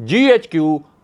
GHQ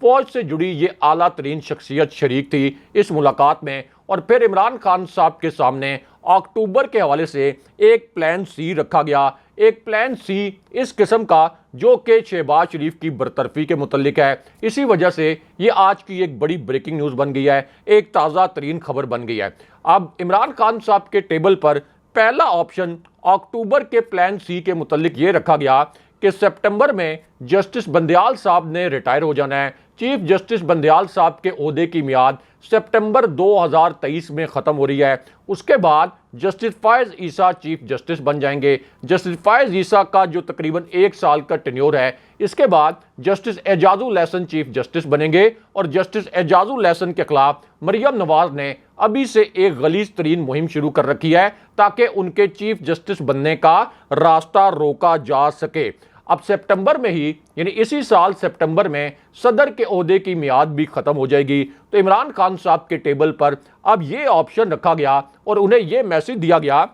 فوج سے جڑی یہ اعلیٰ ترین شخصیت شریک تھی اس ملاقات میں، اور پھر عمران خان صاحب کے سامنے اکتوبر کے حوالے سے ایک پلان سی رکھا گیا، ایک پلان سی اس قسم کا جو کہ شہباز شریف کی برطرفی کے متعلق ہے۔ اسی وجہ سے یہ آج کی ایک بڑی بریکنگ نیوز بن گئی ہے، ایک تازہ ترین خبر بن گئی ہے۔ اب عمران خان صاحب کے ٹیبل پر پہلا آپشن اکتوبر کے پلان سی کے متعلق یہ رکھا گیا کہ سپٹمبر میں جسٹس بندیال صاحب نے ریٹائر ہو جانا ہے۔ چیف جسٹس بندیال صاحب کے عہدے کی میعاد سپٹمبر 2023 میں ختم ہو رہی ہے۔ اس کے بعد جسٹس فائز عیسیٰ چیف جسٹس بن جائیں گے۔ جسٹس فائز عیسیٰ کا جو تقریباً 1 سال کا ٹینیور ہے، اس کے بعد جسٹس اعجاز الحسن چیف جسٹس بنیں گے، اور جسٹس اعجاز الحسن کے خلاف مریم نواز نے ابھی سے ایک غلیظ ترین مہم شروع کر رکھی ہے تاکہ ان کے چیف جسٹس بننے کا راستہ روکا جا سکے۔ اب سپٹمبر میں ہی، یعنی اسی سال سپٹمبر میں صدر کے عہدے کی میعاد بھی ختم ہو جائے گی، تو عمران خان صاحب کے ٹیبل پر اب یہ آپشن رکھا گیا اور انہیں یہ میسج دیا گیا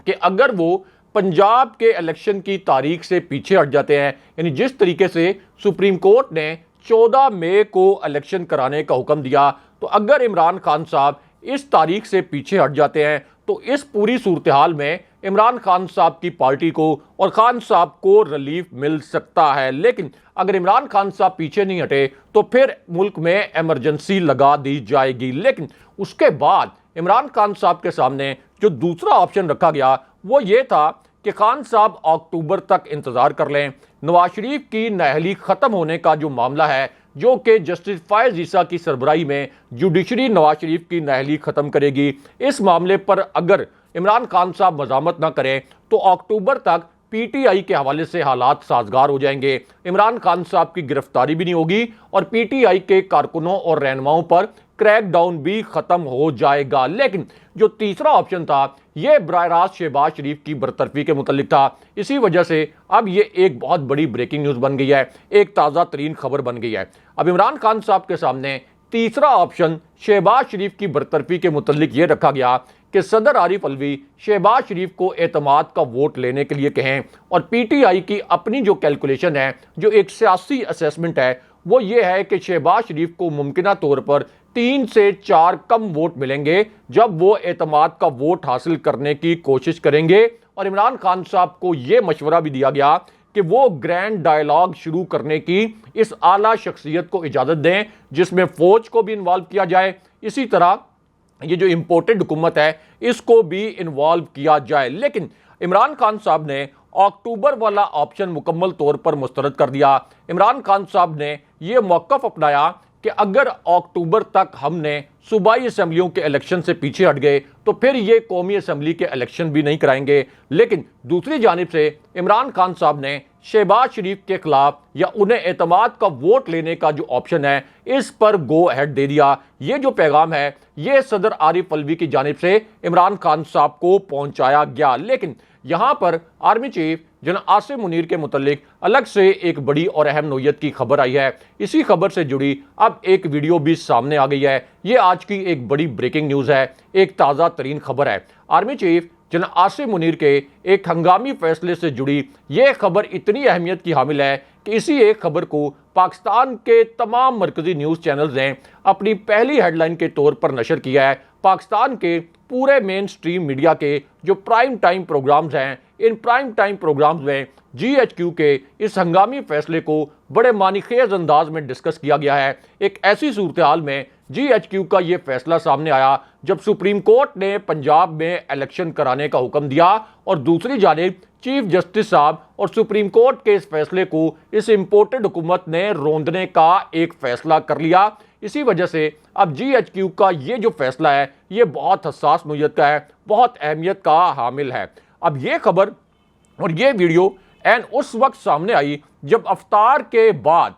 کہ اگر وہ پنجاب کے الیکشن کی تاریخ سے پیچھے ہٹ جاتے ہیں، یعنی جس طریقے سے سپریم کورٹ نے 14 مئی کو الیکشن کرانے کا حکم دیا، تو اگر عمران خان صاحب اس تاریخ سے پیچھے ہٹ جاتے ہیں تو اس پوری صورتحال میں عمران خان صاحب کی پارٹی کو اور خان صاحب کو ریلیف مل سکتا ہے۔ لیکن اگر عمران خان صاحب پیچھے نہیں ہٹے تو پھر ملک میں ایمرجنسی لگا دی جائے گی۔ لیکن اس کے بعد عمران خان صاحب کے سامنے جو دوسرا آپشن رکھا گیا وہ یہ تھا کہ خان صاحب اکتوبر تک انتظار کر لیں۔ نواز شریف کی نااہلی ختم ہونے کا جو معاملہ ہے، جو کہ جسٹس فائز عیسیٰ کی سربراہی میں جوڈیشری نواز شریف کی نااہلی ختم کرے گی، اس معاملے پر اگر عمران خان صاحب مزاحمت نہ کریں تو اکتوبر تک پی ٹی آئی کے حوالے سے حالات سازگار ہو جائیں گے۔ عمران خان صاحب کی گرفتاری بھی نہیں ہوگی اور پی ٹی آئی کے کارکنوں اور رہنماؤں پر کریک ڈاؤن بھی ختم ہو جائے گا۔ لیکن جو تیسرا آپشن تھا یہ براہ راست شہباز شریف کی برطرفی کے متعلق تھا۔ اسی وجہ سے اب یہ ایک بہت بڑی بریکنگ نیوز بن گئی ہے، ایک تازہ ترین خبر بن گئی ہے۔ اب عمران خان صاحب کے سامنے تیسرا آپشن شہباز شریف کی برطرفی کے متعلق یہ رکھا گیا کہ صدر عارف علوی شہباز شریف کو اعتماد کا ووٹ لینے کے لیے کہیں، اور پی ٹی آئی کی اپنی جو کیلکولیشن ہے، جو ایک سیاسی اسیسمنٹ ہے، وہ یہ ہے کہ شہباز شریف کو ممکنہ طور پر 3 سے 4 کم ووٹ ملیں گے جب وہ اعتماد کا ووٹ حاصل کرنے کی کوشش کریں گے۔ اور عمران خان صاحب کو یہ مشورہ بھی دیا گیا کہ وہ گرینڈ ڈائیلاگ شروع کرنے کی اس اعلیٰ شخصیت کو اجازت دیں جس میں فوج کو بھی انوالو کیا جائے، اسی طرح یہ جو امپورٹڈ حکومت ہے اس کو بھی انوالو کیا جائے۔ لیکن عمران خان صاحب نے اکتوبر والا آپشن مکمل طور پر مسترد کر دیا۔ عمران خان صاحب نے یہ موقف اپنایا کہ اگر اکتوبر تک ہم نے صوبائی اسمبلیوں کے الیکشن سے پیچھے ہٹ گئے تو پھر یہ قومی اسمبلی کے الیکشن بھی نہیں کرائیں گے۔ لیکن دوسری جانب سے عمران خان صاحب نے شہباز شریف کے خلاف یا انہیں اعتماد کا ووٹ لینے کا جو آپشن ہے اس پر گو ہیڈ دے دیا۔ یہ جو پیغام ہے یہ صدر عارف علوی کی جانب سے عمران خان صاحب کو پہنچایا گیا۔ لیکن یہاں پر آرمی چیف جناب عاصم منیر کے متعلق الگ سے ایک بڑی اور اہم نوعیت کی خبر آئی ہے۔ اسی خبر سے جڑی اب ایک ویڈیو بھی سامنے آ گئی ہے۔ یہ آج کی ایک بڑی بریکنگ نیوز ہے، ایک تازہ ترین خبر ہے۔ آرمی چیف جناب عاصم منیر کے ایک ہنگامی فیصلے سے جڑی یہ خبر اتنی اہمیت کی حامل ہے کہ اسی ایک خبر کو پاکستان کے تمام مرکزی نیوز چینلز نے اپنی پہلی ہیڈ لائن کے طور پر نشر کیا ہے۔ پاکستان کے پورے مین سٹریم میڈیا کے جو پرائم ٹائم پروگرامز ہیں، ان پرائم ٹائم پروگرامز میں جی ایچ کیو کے اس ہنگامی فیصلے کو بڑے معنی خیز انداز میں ڈسکس کیا گیا ہے۔ ایک ایسی صورتحال میں جی ایچ کیو کا یہ فیصلہ سامنے آیا جب سپریم کورٹ نے پنجاب میں الیکشن کرانے کا حکم دیا اور دوسری جانب چیف جسٹس صاحب اور سپریم کورٹ کے اس فیصلے کو اس امپورٹڈ حکومت نے روندنے کا ایک فیصلہ کر لیا۔ اسی وجہ سے اب جی ایچ کیو کا یہ جو فیصلہ ہے یہ بہت حساس نوعیت کا ہے، بہت اہمیت کا حامل ہے۔ اب یہ خبر اور یہ ویڈیو اس وقت سامنے آئی جب افطار کے بعد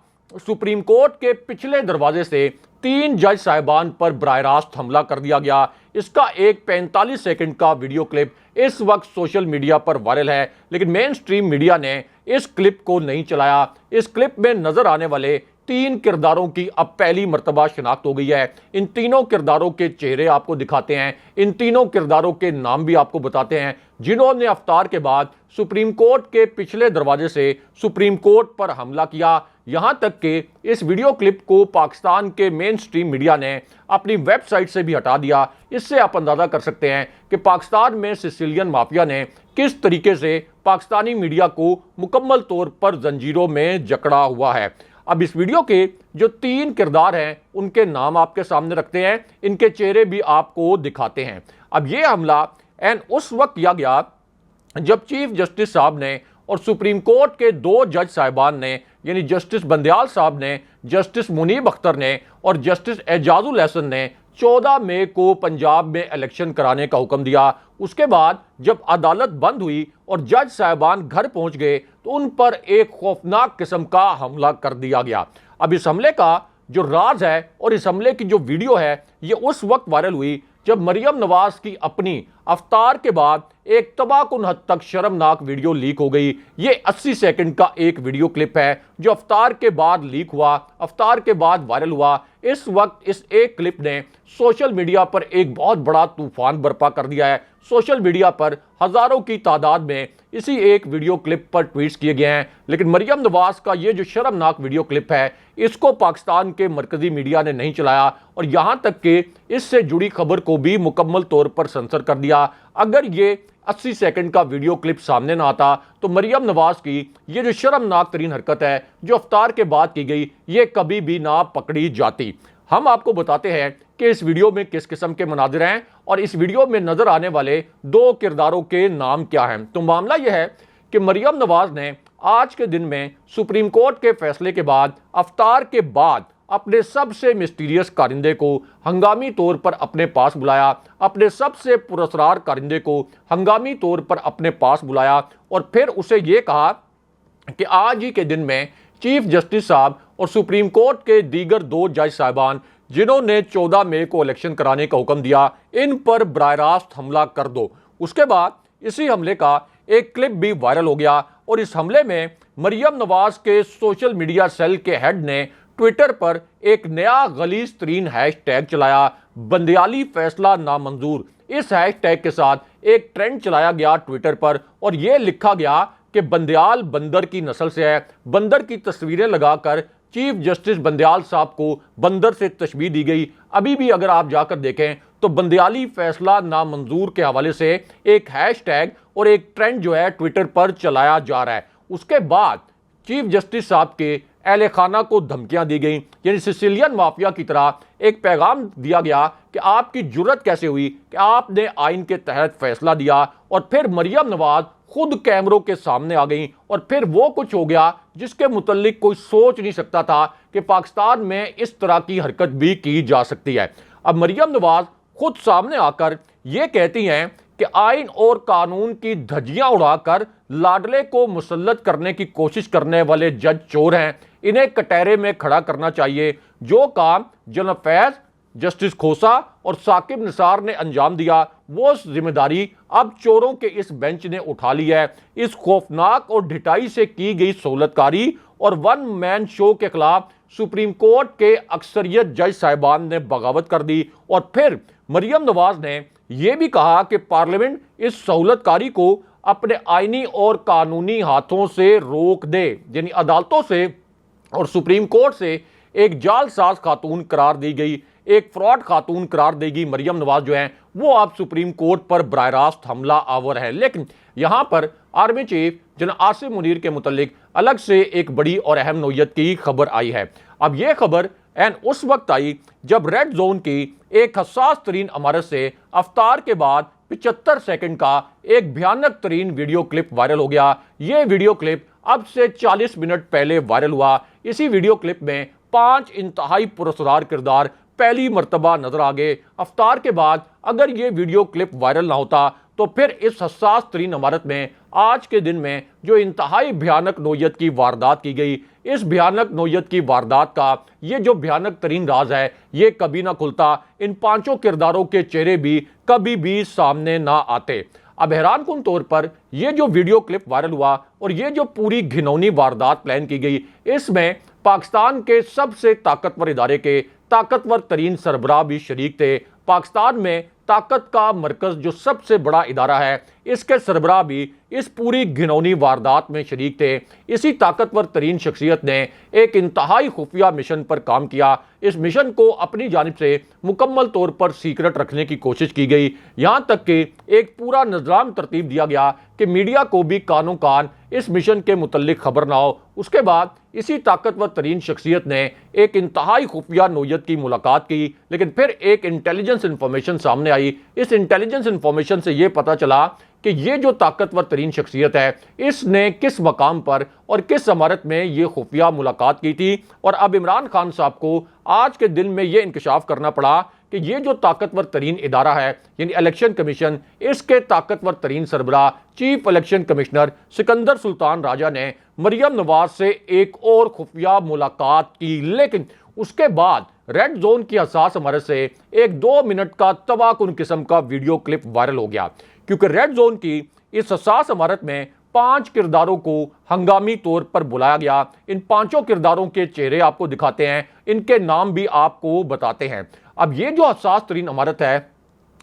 سپریم کورٹ کے پچھلے دروازے سے 3 جج صاحبان پر براہ راست حملہ کر دیا گیا۔ اس کا ایک 45 سیکنڈ کا ویڈیو کلپ اس وقت سوشل میڈیا پر وائرل ہے، لیکن مین سٹریم میڈیا نے اس کلپ کو نہیں چلایا۔ اس کلپ میں نظر آنے والے 3 کرداروں کی اب پہلی مرتبہ شناخت ہو گئی ہے۔ ان تینوں کرداروں کے چہرے آپ کو دکھاتے ہیں، ان تینوں کرداروں کے نام بھی آپ کو بتاتے ہیں جنہوں نے افطار کے بعد سپریم کورٹ کے پچھلے دروازے سے سپریم کورٹ پر حملہ کیا۔ یہاں تک کہ اس ویڈیو کلپ کو پاکستان کے مین سٹریم میڈیا نے اپنی ویب سائٹ سے بھی ہٹا دیا۔ اس سے آپ اندازہ کر سکتے ہیں کہ پاکستان میں سسیلین مافیا نے کس طریقے سے پاکستانی میڈیا کو مکمل طور پر زنجیروں میں جکڑا ہوا ہے۔ اب اس ویڈیو کے جو 3 کردار ہیں ان کے نام آپ کے سامنے رکھتے ہیں، ان کے چہرے بھی آپ کو دکھاتے ہیں۔ اب یہ حملہ اس وقت کیا گیا جب چیف جسٹس صاحب نے اور سپریم کورٹ کے 2 جج صاحبان نے، یعنی جسٹس بندیال صاحب نے، جسٹس منیب اختر نے اور جسٹس اعجاز الحسن نے 14 مئی کو پنجاب میں الیکشن کرانے کا حکم دیا۔ اس کے بعد جب عدالت بند ہوئی اور جج صاحبان گھر پہنچ گئے تو ان پر ایک خوفناک قسم کا حملہ کر دیا گیا۔ اب اس حملے کا جو راز ہے اور اس حملے کی جو ویڈیو ہے یہ اس وقت وائرل ہوئی جب مریم نواز کی اپنی افطار کے بعد ایک تباہ کن حد تک شرمناک ویڈیو لیک ہو گئی۔ یہ 80 سیکنڈ کا ایک ویڈیو کلپ ہے جو افطار کے بعد لیک ہوا، افطار کے بعد وائرل ہوا۔ اس وقت اس ایک کلپ نے سوشل میڈیا پر ایک بہت بڑا طوفان برپا کر دیا ہے۔ سوشل میڈیا پر ہزاروں کی تعداد میں اسی ایک ویڈیو کلپ پر ٹویٹس کیے گئے ہیں، لیکن مریم نواز کا یہ جو شرمناک ویڈیو کلپ ہے اس کو پاکستان کے مرکزی میڈیا نے نہیں چلایا اور یہاں تک کہ اس سے جڑی خبر کو بھی مکمل طور پر سنسر کر دیا۔ اگر یہ 80 سیکنڈ کا ویڈیو کلپ سامنے نہ آتا تو مریم نواز کی یہ جو شرمناک ترین حرکت ہے جو افطار کے بعد کی گئی یہ کبھی بھی نہ پکڑی جاتی۔ ہم آپ کو بتاتے ہیں کہ اس ویڈیو میں کس قسم کے مناظر ہیں اور اس ویڈیو میں نظر آنے والے 2 کرداروں کے نام کیا ہیں۔ تو معاملہ یہ ہے کہ مریم نواز نے آج کے دن میں سپریم کورٹ کے فیصلے کے بعد افطار کے بعد اپنے سب سے مسٹیریس کارندے کو ہنگامی طور پر اپنے پاس بلایا، اپنے سب سے پراسرار کارندے کو ہنگامی طور پر اپنے پاس بلایا اور پھر اسے یہ کہا کہ آج ہی کے دن میں چیف جسٹس صاحب اور سپریم کورٹ کے دیگر 2 جج صاحبان جنہوں نے 14 مئی کو الیکشن کرانے کا حکم دیا ان پر براہ راست حملہ کر دو۔ اس کے بعد اسی حملے کا ایک کلپ بھی وائرل ہو گیا اور اس حملے میں مریم نواز کے سوشل میڈیا سیل کے ہیڈ نے ٹویٹر پر ایک نیا غلیظ ترین ہیش ٹیگ چلایا، بندیالی فیصلہ نامنظور۔ اس ہیش ٹیگ کے ساتھ ایک ٹرینڈ چلایا گیا ٹویٹر پر اور یہ لکھا گیا کہ بندیال بندر کی نسل سے ہے۔ بندر کی تصویریں لگا کر چیف جسٹس بندیال صاحب کو بندر سے تشبیہ دی گئی۔ ابھی بھی اگر آپ جا کر دیکھیں تو بندیالی فیصلہ نامنظور کے حوالے سے ایک ہیش ٹیگ اور ایک ٹرینڈ جو ہے ٹویٹر پر چلایا جا رہا ہے۔ اس کے بعد چیف جسٹس صاحب کے اہل خانہ کو دھمکیاں دی گئیں، یعنی سسیلین مافیا کی طرح ایک پیغام دیا گیا کہ آپ کی جرت کیسے ہوئی کہ آپ نے آئین کے تحت فیصلہ دیا، اور پھر مریم نواز خود کیمروں کے سامنے آ گئیں اور پھر وہ کچھ ہو گیا جس کے متعلق کوئی سوچ نہیں سکتا تھا کہ پاکستان میں اس طرح کی حرکت بھی کی جا سکتی ہے۔ اب مریم نواز خود سامنے آ کر یہ کہتی ہیں کہ آئین اور قانون کی دھجیاں اڑا کر لاڈلے کو مسلط کرنے کی کوشش کرنے والے جج چور ہیں، انہیں کٹہرے میں کھڑا کرنا چاہیے۔ جو کام جناب فیض، جسٹس کھوسا اور ثاقب نثار نے انجام دیا وہ ذمہ داری اب چوروں کے اس بینچ نے اٹھا لی ہے۔ اس خوفناک اور ڈھٹائی سے کی گئی سہولت کاری اور ون مین شو کے خلاف سپریم کورٹ کے اکثریت جج صاحبان نے بغاوت کر دی، اور پھر مریم نواز نے یہ بھی کہا کہ پارلیمنٹ اس سہولت کاری کو اپنے آئینی اور قانونی ہاتھوں سے روک دے، یعنی عدالتوں سے اور سپریم کورٹ سے ایک جال ساز خاتون قرار دی گئی، ایک فراڈ خاتون قرار دے گی مریم نواز جو ہیں وہ آپ سپریم کورٹ پر براہ راست حملہ آور ہے۔ لیکن یہاں پر آرمی چیف جناب عاصم منیر کے متعلق الگ سے ایک بڑی اور اہم نوعیت کی خبر آئی ہے۔ اب یہ خبر اس وقت آئی جب ریڈ زون کی ایک حساس ترین عمارت سے افطار کے بعد 75 سیکنڈ کا ایک بھیانک ترین ویڈیو کلپ وائرل ہو گیا۔ یہ ویڈیو کلپ اب سے 40 منٹ پہلے وائرل ہوا۔ اسی ویڈیو کلپ میں 5 انتہائی پراسرار کردار پہلی مرتبہ نظر آ گئے۔ افطار کے بعد اگر یہ ویڈیو کلپ وائرل نہ ہوتا تو پھر اس حساس ترین عمارت میں آج کے دن میں جو انتہائی بھیانک نوعیت کی واردات کی گئی، اس بھیانک نوعیت کی واردات کا یہ جو بھیانک ترین راز ہے یہ کبھی نہ کھلتا، ان 5 کرداروں کے چہرے بھی کبھی بھی سامنے نہ آتے۔ اب حیران کن طور پر یہ جو ویڈیو کلپ وائرل ہوا اور یہ جو پوری گھنونی واردات پلان کی گئی، اس میں پاکستان کے سب سے طاقتور ادارے کے طاقتور ترین سربراہ بھی شریک تھے۔ پاکستان میں طاقت کا مرکز جو سب سے بڑا ادارہ ہے اس کے سربراہ بھی اس پوری گھنونی واردات میں شریک تھے۔ اسی طاقتور ترین شخصیت نے ایک انتہائی خفیہ مشن پر کام کیا۔ اس مشن کو اپنی جانب سے مکمل طور پر سیکرٹ رکھنے کی کوشش کی گئی، یہاں تک کہ ایک پورا نظام ترتیب دیا گیا کہ میڈیا کو بھی کانوں کان اس مشن کے متعلق خبر نہ ہو۔ اس کے بعد اسی طاقتور ترین شخصیت نے ایک انتہائی خفیہ نوعیت کی ملاقات کی، لیکن پھر ایک انٹیلیجنس انفارمیشن سامنے آئی۔ اس انٹیلیجنس انفارمیشن سے یہ پتا چلا کہ یہ جو طاقتور ترین شخصیت ہے، اس نے کس مقام پر اور کس عمارت میں یہ خفیہ ملاقات کی تھی، اور اب عمران خان صاحب کو آج کے دن میں یہ انکشاف کرنا پڑا کہ یہ جو طاقتور ترین ادارہ ہے یعنی الیکشن کمیشن، اس کے طاقتور ترین سربراہ چیف الیکشن کمشنر سکندر سلطان راجہ نے مریم نواز سے ایک اور خفیہ ملاقات کی، لیکن اس کے بعد ریڈ زون کی حساس عمارت سے ایک 2 منٹ کا تباہ کن قسم کا ویڈیو کلپ وائرل ہو گیا، کیونکہ ریڈ زون کی اس حساس عمارت میں 5 کرداروں کو ہنگامی طور پر بلایا گیا۔ ان 5 کرداروں کے چہرے آپ کو دکھاتے ہیں، ان کے نام بھی آپ کو بتاتے ہیں۔ اب یہ جو حساس ترین عمارت ہے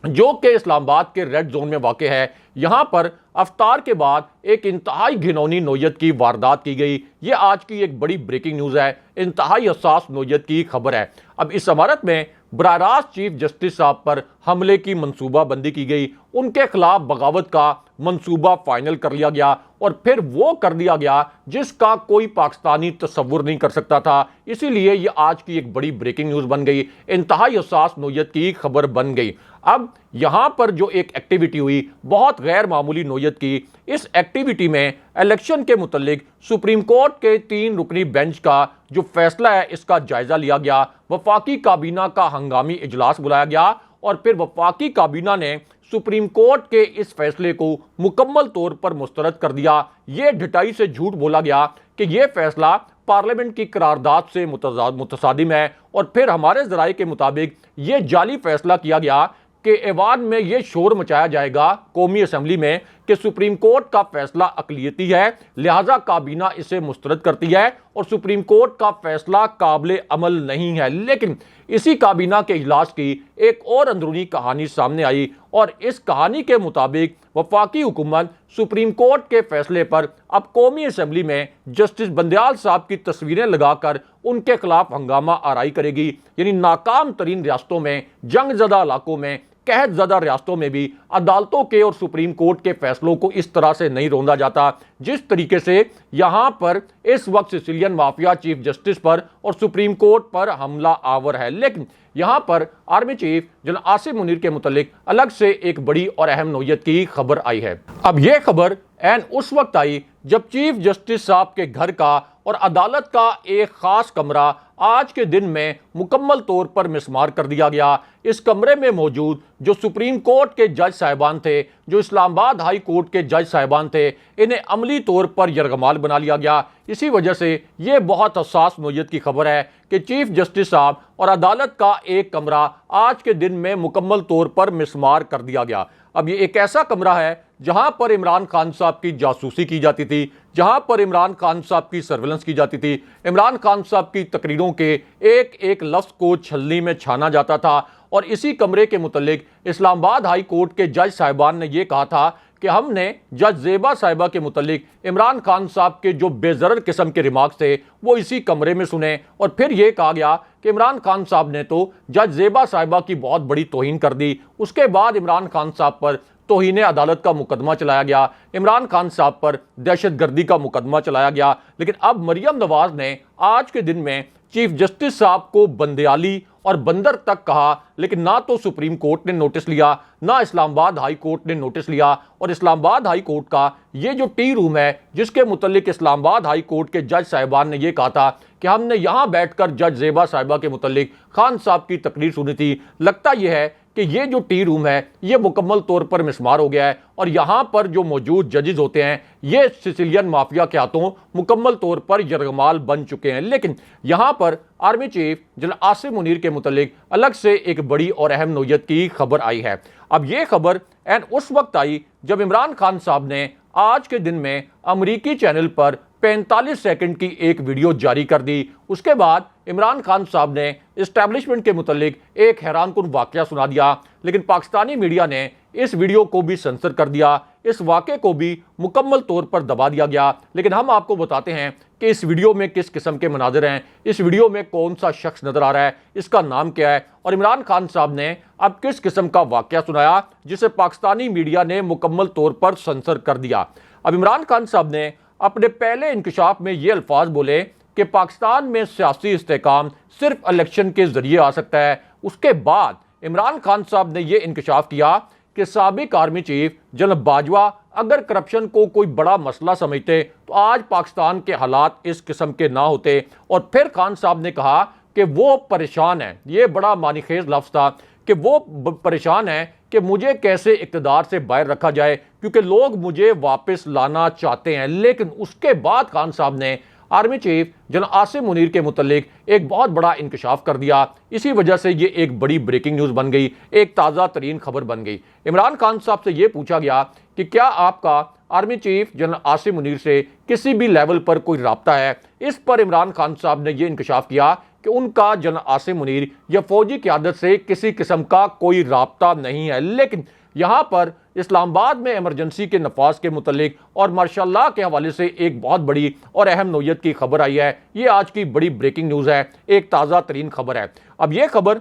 جو کہ اسلام آباد کے ریڈ زون میں واقع ہے، یہاں پر افطار کے بعد ایک انتہائی گھنونی نوعیت کی واردات کی گئی۔ یہ آج کی ایک بڑی بریکنگ نیوز ہے، انتہائی حساس نوعیت کی خبر ہے۔ اب اس عمارت میں براہ راست چیف جسٹس صاحب پر حملے کی منصوبہ بندی کی گئی، ان کے خلاف بغاوت کا منصوبہ فائنل کر لیا گیا، اور پھر وہ کر دیا گیا جس کا کوئی پاکستانی تصور نہیں کر سکتا تھا۔ اسی لیے یہ آج کی ایک بڑی بریکنگ نیوز بن گئی، انتہائی حساس نوعیت کی خبر بن گئی۔ اب یہاں پر جو ایک ایکٹیویٹی ہوئی بہت غیر معمولی نوعیت کی، اس ایکٹیویٹی میں الیکشن کے متعلق سپریم کورٹ کے 3 رکنی بینچ کا جو فیصلہ ہے اس کا جائزہ لیا گیا، وفاقی کابینہ کا ہنگامی اجلاس بلایا گیا، اور پھر وفاقی کابینہ نے سپریم کورٹ کے اس فیصلے کو مکمل طور پر مسترد کر دیا۔ یہ ڈھٹائی سے جھوٹ بولا گیا کہ یہ فیصلہ پارلیمنٹ کی قرارداد سے متصادم ہے، اور پھر ہمارے ذرائع کے مطابق یہ جعلی فیصلہ کیا گیا کہ ایوان میں یہ شور مچایا جائے گا قومی اسمبلی میں کہ سپریم کورٹ کا فیصلہ اقلیتی ہے، لہٰذا کابینہ اسے مسترد کرتی ہے اور سپریم کورٹ کا فیصلہ قابل عمل نہیں ہے۔ لیکن اسی کابینہ کے اجلاس کی ایک اور اندرونی کہانی سامنے آئی، اور اس کہانی کے مطابق وفاقی حکومت سپریم کورٹ کے فیصلے پر اب قومی اسمبلی میں جسٹس بندیال صاحب کی تصویریں لگا کر ان کے خلاف ہنگامہ آرائی کرے گی، یعنی ناکام ترین ریاستوں میں، جنگ زدہ علاقوں میں، قحط زدہ ریاستوں میں بھی عدالتوں کے اور سپریم کورٹ کے فیصلوں کو اس طرح سے نہیں روندا جاتا جس طریقے سے یہاں پر اس وقت سیسیلین مافیا چیف جسٹس پر اور سپریم کورٹ پر حملہ آور ہے۔ لیکن یہاں پر army chief general Asim Munir کے متعلق الگ سے ایک بڑی اور اہم نوعیت کی خبر آئی ہے۔ اب یہ خبر عین اس وقت آئی جب چیف جسٹس صاحب کے گھر کا اور عدالت کا ایک خاص کمرہ آج کے دن میں مکمل طور پر مسمار کر دیا گیا۔ اس کمرے میں موجود جو سپریم کورٹ کے جج صاحبان تھے، جو اسلام آباد ہائی کورٹ کے جج صاحبان تھے، انہیں عملی طور پر یرغمال بنا لیا گیا۔ اسی وجہ سے یہ بہت حساس نوعیت کی خبر ہے کہ چیف جسٹس صاحب اور عدالت کا ایک کمرہ آج کے دن میں مکمل طور پر مسمار کر دیا گیا۔ اب یہ ایک ایسا کمرہ ہے جہاں پر عمران خان صاحب کی جاسوسی کی جاتی تھی، جہاں پر عمران خان صاحب کی سرویلنس کی جاتی تھی، عمران خان صاحب کی تقریروں کے ایک ایک لفظ کو چھلنی میں چھانا جاتا تھا، اور اسی کمرے کے متعلق اسلام آباد ہائی کورٹ کے جج صاحبان نے یہ کہا تھا کہ ہم نے جج زیبا صاحبہ کے متعلق عمران خان صاحب کے جو بے ضرر قسم کے ریمارکس تھے وہ اسی کمرے میں سنے، اور پھر یہ کہا گیا کہ عمران خان صاحب نے تو جج زیبا صاحبہ کی بہت بڑی توہین کر دی۔ اس کے بعد عمران خان صاحب پر توہین عدالت کا مقدمہ چلایا گیا، عمران خان صاحب پر دہشت گردی کا مقدمہ چلایا گیا۔ لیکن اب مریم نواز نے آج کے دن میں چیف جسٹس صاحب کو بندیالی اور بندر تک کہا، لیکن نہ تو سپریم کورٹ نے نوٹس لیا، نہ اسلام آباد ہائی کورٹ نے نوٹس لیا، اور اسلام آباد ہائی کورٹ کا یہ جو ٹی روم ہے جس کے متعلق اسلام آباد ہائی کورٹ کے جج صاحبان نے یہ کہا تھا کہ ہم نے یہاں بیٹھ کر جج زیبا صاحبہ کے متعلق خان صاحب کی تقریر سنی تھی، لگتا یہ ہے کہ یہ جو ٹی روم ہے یہ مکمل طور پر مسمار ہو گیا ہے، اور یہاں پر جو موجود ججز ہوتے ہیں یہ سیسیلین مافیا کے ہاتھوں مکمل طور پر یرغمال بن چکے ہیں۔ لیکن یہاں پر army chief general Asim Munir کے متعلق الگ سے ایک بڑی اور اہم نوعیت کی خبر آئی ہے۔ اب یہ خبر عین اس وقت آئی جب عمران خان صاحب نے آج کے دن میں امریکی چینل پر 45 سیکنڈ کی ایک ویڈیو جاری کر دی۔ اس کے بعد عمران خان صاحب نے اسٹیبلشمنٹ کے متعلق ایک حیران کن واقعہ سنا دیا، لیکن پاکستانی میڈیا نے اس ویڈیو کو بھی سنسر کر دیا۔ اس واقعے کو بھی مکمل طور پر دبا دیا گیا، لیکن ہم آپ کو بتاتے ہیں کہ اس ویڈیو میں کس قسم کے مناظر ہیں، اس ویڈیو میں کون سا شخص نظر آ رہا ہے، اس کا نام کیا ہے، اور عمران خان صاحب نے اب کس قسم کا واقعہ سنایا جسے پاکستانی میڈیا نے مکمل طور پر سنسر کر دیا۔ اب عمران خان صاحب نے اپنے پہلے انکشاف میں یہ الفاظ بولے کہ پاکستان میں سیاسی استحکام صرف الیکشن کے ذریعے آ سکتا ہے۔ اس کے بعد عمران خان صاحب نے یہ انکشاف کیا کہ سابق آرمی چیف جنرل باجوہ اگر کرپشن کو کوئی بڑا مسئلہ سمجھتے تو آج پاکستان کے حالات اس قسم کے نہ ہوتے، اور پھر خان صاحب نے کہا کہ وہ پریشان ہیں، یہ بڑا معنی خیز لفظ تھا کہ وہ پریشان ہیں کہ مجھے کیسے اقتدار سے باہر رکھا جائے کیونکہ لوگ مجھے واپس لانا چاہتے ہیں۔ لیکن اس کے بعد خان صاحب نے army chief general Asim Munir کے متعلق ایک بہت بڑا انکشاف کر دیا، اسی وجہ سے یہ ایک بڑی بریکنگ نیوز بن گئی، ایک تازہ ترین خبر بن گئی۔ عمران خان صاحب سے یہ پوچھا گیا کہ کیا آپ کا army chief general Asim Munir سے کسی بھی لیول پر کوئی رابطہ ہے؟ اس پر عمران خان صاحب نے یہ انکشاف کیا کہ ان کا جنرل عاصم منیر یا فوجی قیادت سے کسی قسم کا کوئی رابطہ نہیں ہے۔ لیکن یہاں پر اسلام آباد میں ایمرجنسی کے نفاذ کے متعلق اور ماشاء اللہ کے حوالے سے ایک بہت بڑی اور اہم نوعیت کی خبر آئی ہے۔ یہ آج کی بڑی بریکنگ نیوز ہے، ایک تازہ ترین خبر ہے۔ اب یہ خبر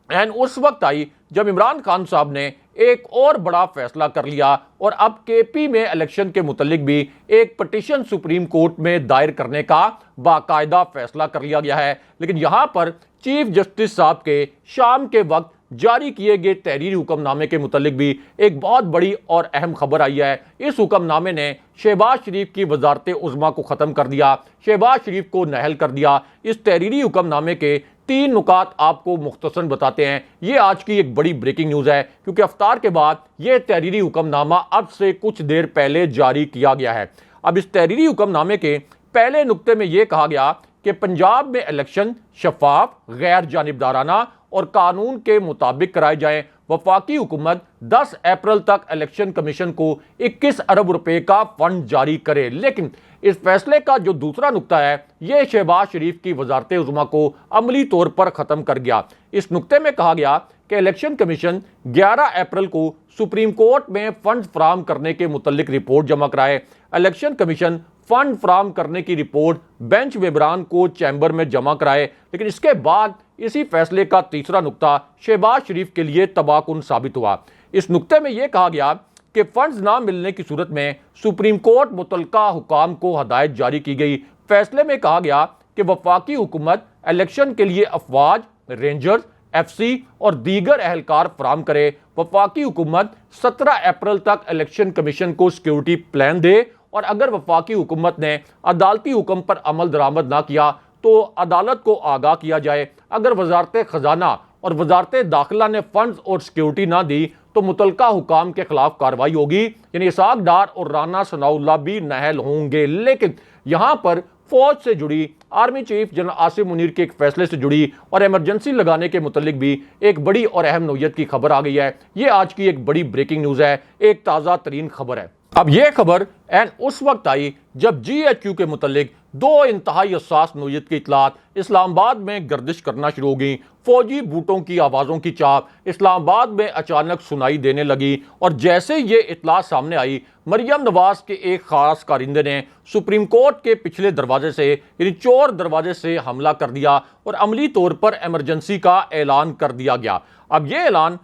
اس وقت آئی جب عمران خان صاحب نے ایک اور بڑا فیصلہ کر لیا اور اب کے پی میں الیکشن کے متعلق بھی ایک پٹیشن سپریم کورٹ میں دائر کرنے کا باقاعدہ فیصلہ کر لیا گیا ہے۔ لیکن یہاں پر چیف جسٹس صاحب کے شام کے وقت جاری کیے گئے تحریری حکم نامے کے متعلق بھی ایک بہت بڑی اور اہم خبر آئی ہے۔ اس حکم نامے نے شہباز شریف کی وزارت عظمیٰ کو ختم کر دیا، شہباز شریف کو نااہل کر دیا۔ اس تحریری حکم نامے کے 3 نکات آپ کو مختصراً بتاتے ہیں۔ یہ آج کی ایک بڑی بریکنگ نیوز ہے کیونکہ افطار کے بعد یہ تحریری حکم نامہ اب سے کچھ دیر پہلے جاری کیا گیا ہے۔ اب اس تحریری حکم نامے کے پہلے نکتے میں یہ کہا گیا کہ پنجاب میں الیکشن شفاف، غیر جانبدارانہ اور قانون کے مطابق کرائے جائیں۔ وفاقی حکومت 10 اپریل تک الیکشن کمیشن کو 21 ارب روپے کا فنڈ جاری کرے۔ لیکن اس فیصلے کا جو دوسرا نقطہ ہے یہ شہباز شریف کی وزارت عظمیٰ کو عملی طور پر ختم کر گیا۔ اس نقطے میں کہا گیا کہ الیکشن کمیشن 11 اپریل کو سپریم کورٹ میں فنڈ فراہم کرنے کے متعلق رپورٹ جمع کرائے۔ الیکشن کمیشن فنڈ فراہم کرنے کی رپورٹ بینچ ممبران کو چیمبر میں جمع کرائے۔ لیکن اس کے بعد اسی فیصلے کا تیسرا نقطہ شہباز شریف کے لیے تباہ کن ثابت ہوا۔ اس نقطے میں یہ کہا گیا کہ فنڈز نہ ملنے کی صورت میں سپریم کورٹ متعلقہ حکام کو ہدایت جاری کی گئی۔ فیصلے میں کہا گیا کہ وفاقی حکومت الیکشن کے لیے افواج، رینجرز، ایف سی اور دیگر اہلکار فراہم کرے۔ وفاقی حکومت 17 اپریل تک الیکشن کمیشن کو سیکیورٹی پلان دے، اور اگر وفاقی حکومت نے عدالتی حکم پر عمل درآمد نہ کیا تو عدالت کو آگاہ کیا جائے۔ اگر وزارت خزانہ اور وزارت داخلہ نے فنڈز اور سیکیورٹی نہ دی تو متعلقہ حکام کے خلاف کارروائی ہوگی، یعنی اسحاق ڈار اور رانا ثناء اللہ بھی نااہل ہوں گے۔ لیکن یہاں پر فوج سے جڑی، army chief general Asim Munir کے ایک فیصلے سے جڑی اور ایمرجنسی لگانے کے متعلق بھی ایک بڑی اور اہم نوعیت کی خبر آ گئی ہے۔ یہ آج کی ایک بڑی بریکنگ نیوز ہے، ایک تازہ ترین خبر ہے۔ اب یہ خبر اس وقت آئی جب جی ایچ کیو کے متعلق 2 انتہائی حساس نوعیت کی اطلاعات اسلام آباد میں گردش کرنا شروع ہو گئیں۔ فوجی بوٹوں کی آوازوں کی چاپ اسلام آباد میں اچانک سنائی دینے لگی، اور جیسے یہ اطلاع سامنے آئی، مریم نواز کے ایک خاص کارندے نے سپریم کورٹ کے پچھلے دروازے سے، یعنی چور دروازے سے حملہ کر دیا اور عملی طور پر ایمرجنسی کا اعلان کر دیا گیا۔ اب یہ اعلان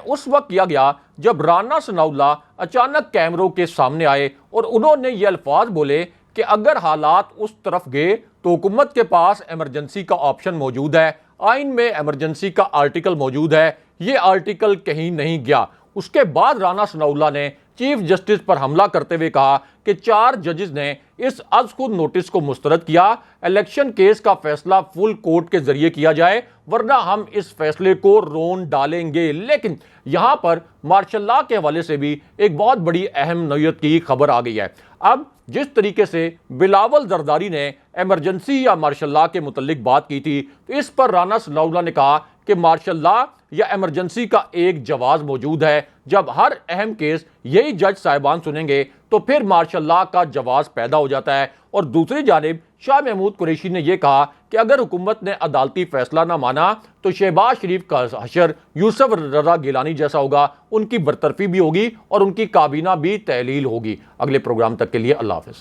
اس وقت کیا گیا جب رانا ثناء اللہ اچانک کیمروں کے سامنے آئے اور انہوں نے یہ الفاظ بولے کہ اگر حالات اس طرف گئے تو حکومت کے پاس ایمرجنسی کا آپشن موجود ہے، آئین میں ایمرجنسی کا آرٹیکل موجود ہے، یہ آرٹیکل کہیں نہیں گیا۔ اس کے بعد رانا ثناء اللہ نے چیف جسٹس پر حملہ کرتے ہوئے کہا کہ 4 ججز نے اس از خود نوٹس کو مسترد کیا، الیکشن کیس کا فیصلہ فل کورٹ کے ذریعے کیا جائے ورنہ ہم اس فیصلے کو رون ڈالیں گے۔ لیکن یہاں پر مارشل لا کے حوالے سے بھی ایک بہت بڑی اہم نوعیت کی خبر آ گئی ہے۔ اب جس طریقے سے بلاول زرداری نے ایمرجنسی یا مارشل لا کے متعلق بات کی تھی تو اس پر رانا ثناء اللہ نے کہا کہ مارشل لا یا ایمرجنسی کا ایک جواز موجود ہے؟ جب ہر اہم کیس یہی جج صاحبان سنیں گے تو پھر مارشل لاء کا جواز پیدا ہو جاتا ہے۔ اور دوسری جانب شاہ محمود قریشی نے یہ کہا کہ اگر حکومت نے عدالتی فیصلہ نہ مانا تو شہباز شریف کا حشر یوسف رضا گیلانی جیسا ہوگا، ان کی برطرفی بھی ہوگی اور ان کی کابینہ بھی تحلیل ہوگی۔ اگلے پروگرام تک کے لیے اللہ حافظ۔